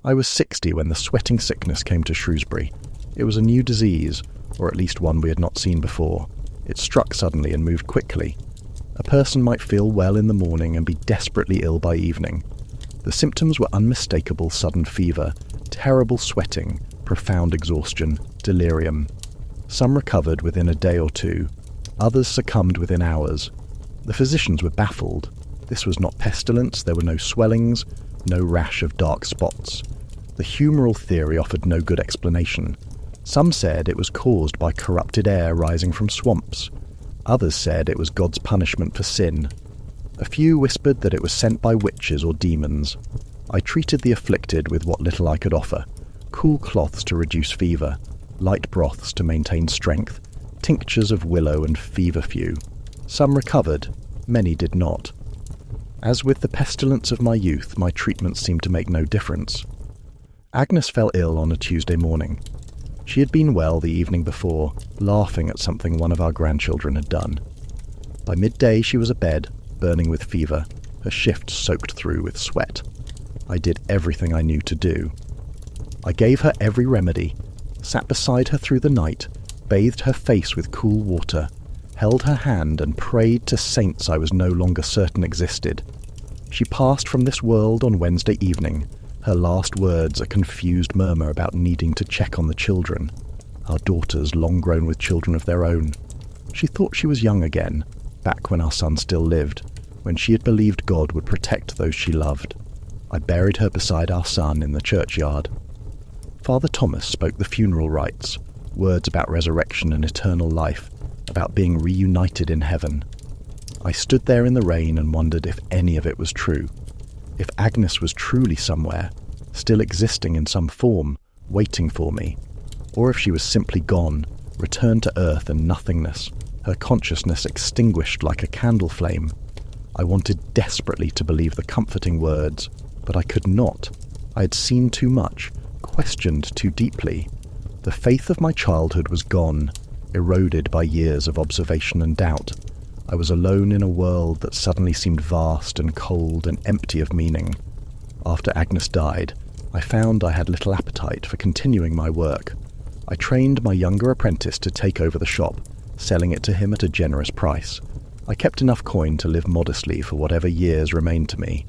I was 60 when the sweating sickness came to Shrewsbury. It was a new disease, or at least one we had not seen before. It struck suddenly and moved quickly. A person might feel well in the morning and be desperately ill by evening. The symptoms were unmistakable sudden fever, terrible sweating, profound exhaustion, delirium. Some recovered within a day or two. Others succumbed within hours. The physicians were baffled. This was not pestilence, there were no swellings, no rash of dark spots. The humoral theory offered no good explanation. Some said it was caused by corrupted air rising from swamps. Others said it was God's punishment for sin. A few whispered that it was sent by witches or demons. I treated the afflicted with what little I could offer: cool cloths to reduce fever, light broths to maintain strength, tinctures of willow and feverfew. Some recovered, many did not. As with the pestilence of my youth, my treatments seemed to make no difference. Agnes fell ill on a Tuesday morning. She had been well the evening before, laughing at something one of our grandchildren had done. By midday she was abed, burning with fever, her shift soaked through with sweat. I did everything I knew to do. I gave her every remedy, sat beside her through the night, bathed her face with cool water, held her hand and prayed to saints I was no longer certain existed. She passed from this world on Wednesday evening, her last words a confused murmur about needing to check on the children, our daughters long grown with children of their own. She thought she was young again, back when our son still lived, when she had believed God would protect those she loved. I buried her beside our son in the churchyard. Father Thomas spoke the funeral rites, words about resurrection and eternal life, about being reunited in heaven. I stood there in the rain and wondered if any of it was true. If Agnes was truly somewhere, still existing in some form, waiting for me, or if she was simply gone, returned to earth and nothingness, her consciousness extinguished like a candle flame. I wanted desperately to believe the comforting words, but I could not. I had seen too much, questioned too deeply. The faith of my childhood was gone, eroded by years of observation and doubt. I was alone in a world that suddenly seemed vast and cold and empty of meaning. After Agnes died, I found I had little appetite for continuing my work. I trained my younger apprentice to take over the shop, selling it to him at a generous price. I kept enough coin to live modestly for whatever years remained to me.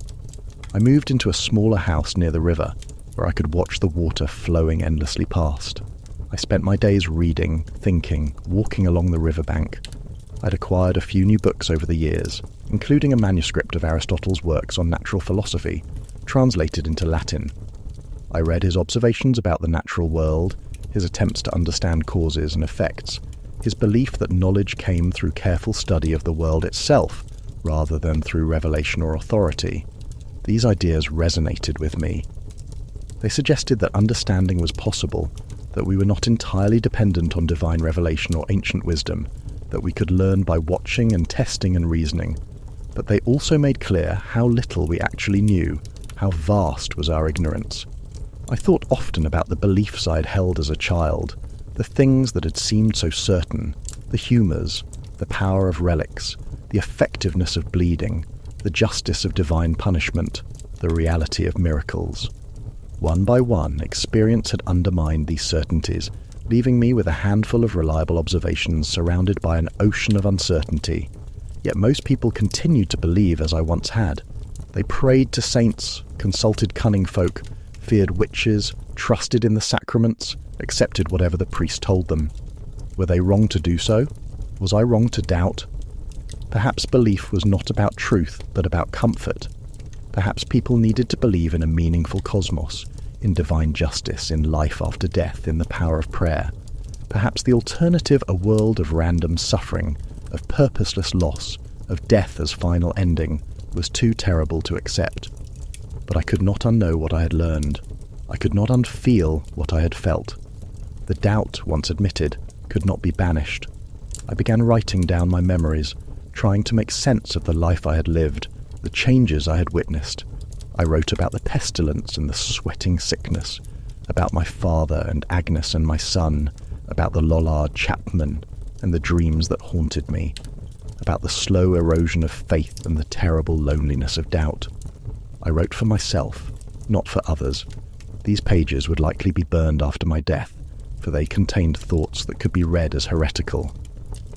I moved into a smaller house near the river, where I could watch the water flowing endlessly past. I spent my days reading, thinking, walking along the riverbank. I'd acquired a few new books over the years, including a manuscript of Aristotle's works on natural philosophy, translated into Latin. I read his observations about the natural world, his attempts to understand causes and effects, his belief that knowledge came through careful study of the world itself, rather than through revelation or authority. These ideas resonated with me. They suggested that understanding was possible, that we were not entirely dependent on divine revelation or ancient wisdom, that we could learn by watching and testing and reasoning. But they also made clear how little we actually knew, how vast was our ignorance. I thought often about the beliefs I had held as a child, the things that had seemed so certain, the humours, the power of relics, the effectiveness of bleeding, the justice of divine punishment, the reality of miracles. One by one, experience had undermined these certainties, leaving me with a handful of reliable observations surrounded by an ocean of uncertainty. Yet most people continued to believe as I once had. They prayed to saints, consulted cunning folk, feared witches, trusted in the sacraments, accepted whatever the priest told them. Were they wrong to do so? Was I wrong to doubt? Perhaps belief was not about truth, but about comfort. Perhaps people needed to believe in a meaningful cosmos, in divine justice, in life after death, in the power of prayer. Perhaps the alternative, a world of random suffering, of purposeless loss, of death as final ending, was too terrible to accept. But I could not unknow what I had learned. I could not unfeel what I had felt. The doubt, once admitted, could not be banished. I began writing down my memories, trying to make sense of the life I had lived, the changes I had witnessed. I wrote about the pestilence and the sweating sickness, about my father and Agnes and my son, about the Lollard Chapman and the dreams that haunted me, about the slow erosion of faith and the terrible loneliness of doubt. I wrote for myself, not for others. These pages would likely be burned after my death, for they contained thoughts that could be read as heretical.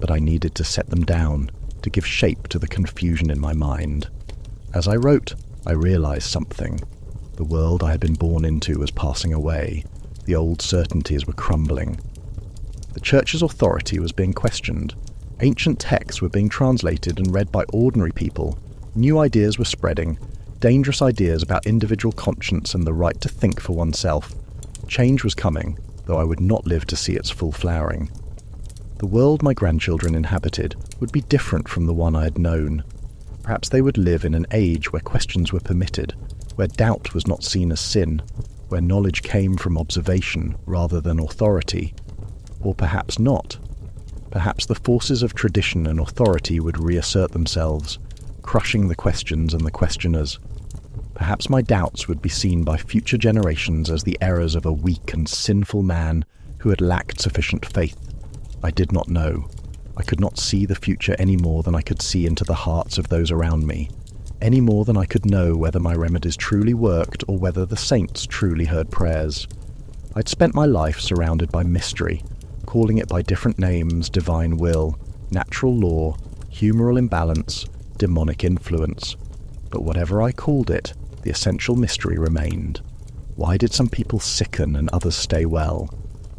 But I needed to set them down, to give shape to the confusion in my mind. As I wrote, I realized something. The world I had been born into was passing away. The old certainties were crumbling. The church's authority was being questioned. Ancient texts were being translated and read by ordinary people. New ideas were spreading, dangerous ideas about individual conscience and the right to think for oneself. Change was coming, though I would not live to see its full flowering. The world my grandchildren inhabited would be different from the one I had known. Perhaps they would live in an age where questions were permitted, where doubt was not seen as sin, where knowledge came from observation rather than authority. Or perhaps not. Perhaps the forces of tradition and authority would reassert themselves, crushing the questions and the questioners. Perhaps my doubts would be seen by future generations as the errors of a weak and sinful man who had lacked sufficient faith. I did not know. I could not see the future any more than I could see into the hearts of those around me, any more than I could know whether my remedies truly worked or whether the saints truly heard prayers. I'd spent my life surrounded by mystery, calling it by different names: divine will, natural law, humoral imbalance, demonic influence. But whatever I called it, the essential mystery remained. Why did some people sicken and others stay well?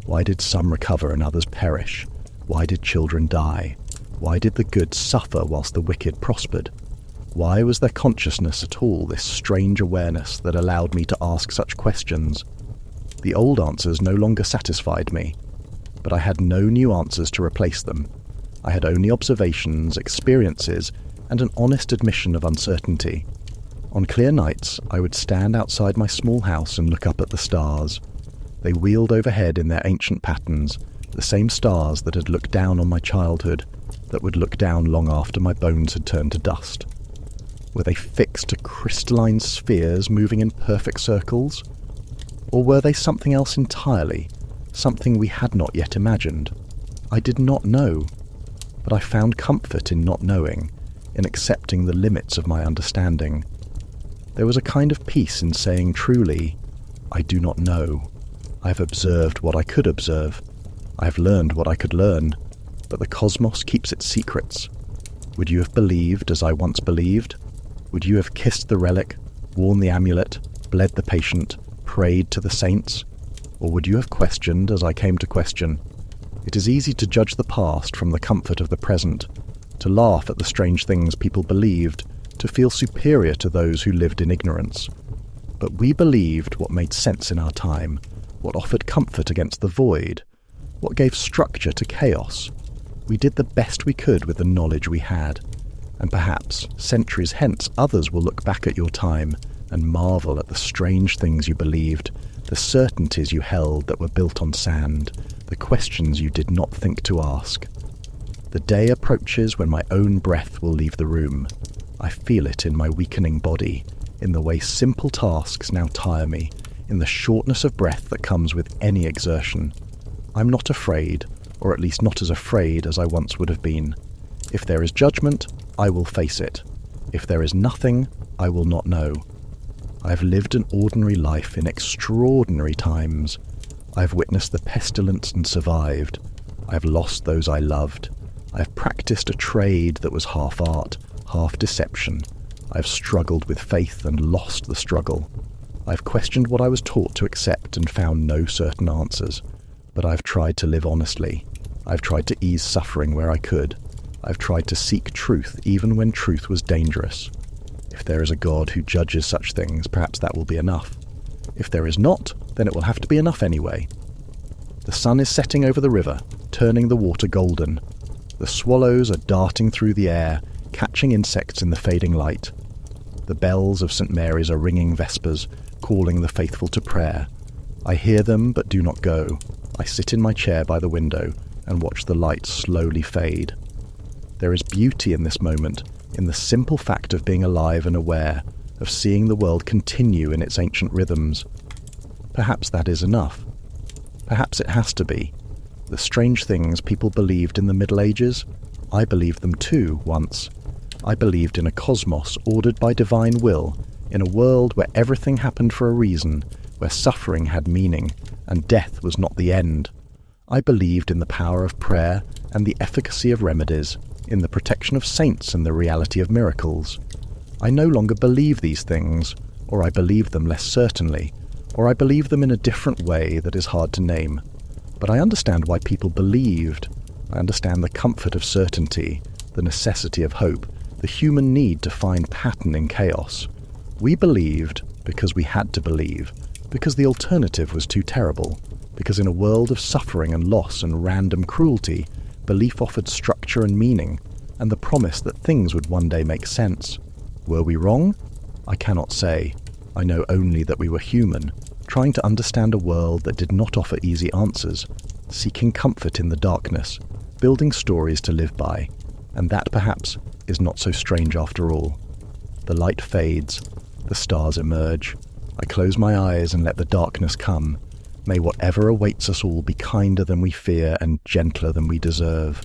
Why did some recover and others perish? Why did children die? Why did the good suffer whilst the wicked prospered? Why was there consciousness at all, this strange awareness that allowed me to ask such questions? The old answers no longer satisfied me, but I had no new answers to replace them. I had only observations, experiences, and an honest admission of uncertainty. On clear nights, I would stand outside my small house and look up at the stars. They wheeled overhead in their ancient patterns, the same stars that had looked down on my childhood, that would look down long after my bones had turned to dust. Were they fixed to crystalline spheres moving in perfect circles? Or were they something else entirely, something we had not yet imagined? I did not know, but I found comfort in not knowing, in accepting the limits of my understanding. There was a kind of peace in saying truly, I do not know. I have observed what I could observe. I have learned what I could learn, but the cosmos keeps its secrets. Would you have believed as I once believed? Would you have kissed the relic, worn the amulet, bled the patient, prayed to the saints? Or would you have questioned as I came to question? It is easy to judge the past from the comfort of the present, to laugh at the strange things people believed, to feel superior to those who lived in ignorance. But we believed what made sense in our time, what offered comfort against the void, what gave structure to chaos. We did the best we could with the knowledge we had, and perhaps, centuries hence, others will look back at your time and marvel at the strange things you believed, the certainties you held that were built on sand, the questions you did not think to ask. The day approaches when my own breath will leave the room. I feel it in my weakening body, in the way simple tasks now tire me, in the shortness of breath that comes with any exertion. I'm not afraid, or at least not as afraid as I once would have been. If there is judgment, I will face it. If there is nothing, I will not know. I have lived an ordinary life in extraordinary times. I have witnessed the pestilence and survived. I have lost those I loved. I have practiced a trade that was half art, half deception. I have struggled with faith and lost the struggle. I have questioned what I was taught to accept and found no certain answers. But I have tried to live honestly. I have tried to ease suffering where I could. I have tried to seek truth even when truth was dangerous. If there is a God who judges such things, perhaps that will be enough. If there is not, then it will have to be enough anyway. The sun is setting over the river, turning the water golden. The swallows are darting through the air, catching insects in the fading light. The bells of St. Mary's are ringing vespers, calling the faithful to prayer. I hear them but do not go. I sit in my chair by the window and watch the light slowly fade. There is beauty in this moment, in the simple fact of being alive and aware, of seeing the world continue in its ancient rhythms. Perhaps that is enough. Perhaps it has to be. The strange things people believed in the Middle Ages, I believed them too once. I believed in a cosmos ordered by divine will, in a world where everything happened for a reason, where suffering had meaning, and death was not the end. I believed in the power of prayer and the efficacy of remedies, in the protection of saints and the reality of miracles. I no longer believe these things, or I believe them less certainly, or I believe them in a different way that is hard to name. But I understand why people believed. I understand the comfort of certainty, the necessity of hope, the human need to find pattern in chaos. We believed because we had to believe, because the alternative was too terrible, because in a world of suffering and loss and random cruelty, belief offered structure and meaning, and the promise that things would one day make sense. Were we wrong? I cannot say. I know only that we were human, trying to understand a world that did not offer easy answers, seeking comfort in the darkness, building stories to live by, and that perhaps is not so strange after all. The light fades, the stars emerge. I close my eyes and let the darkness come. May whatever awaits us all be kinder than we fear and gentler than we deserve.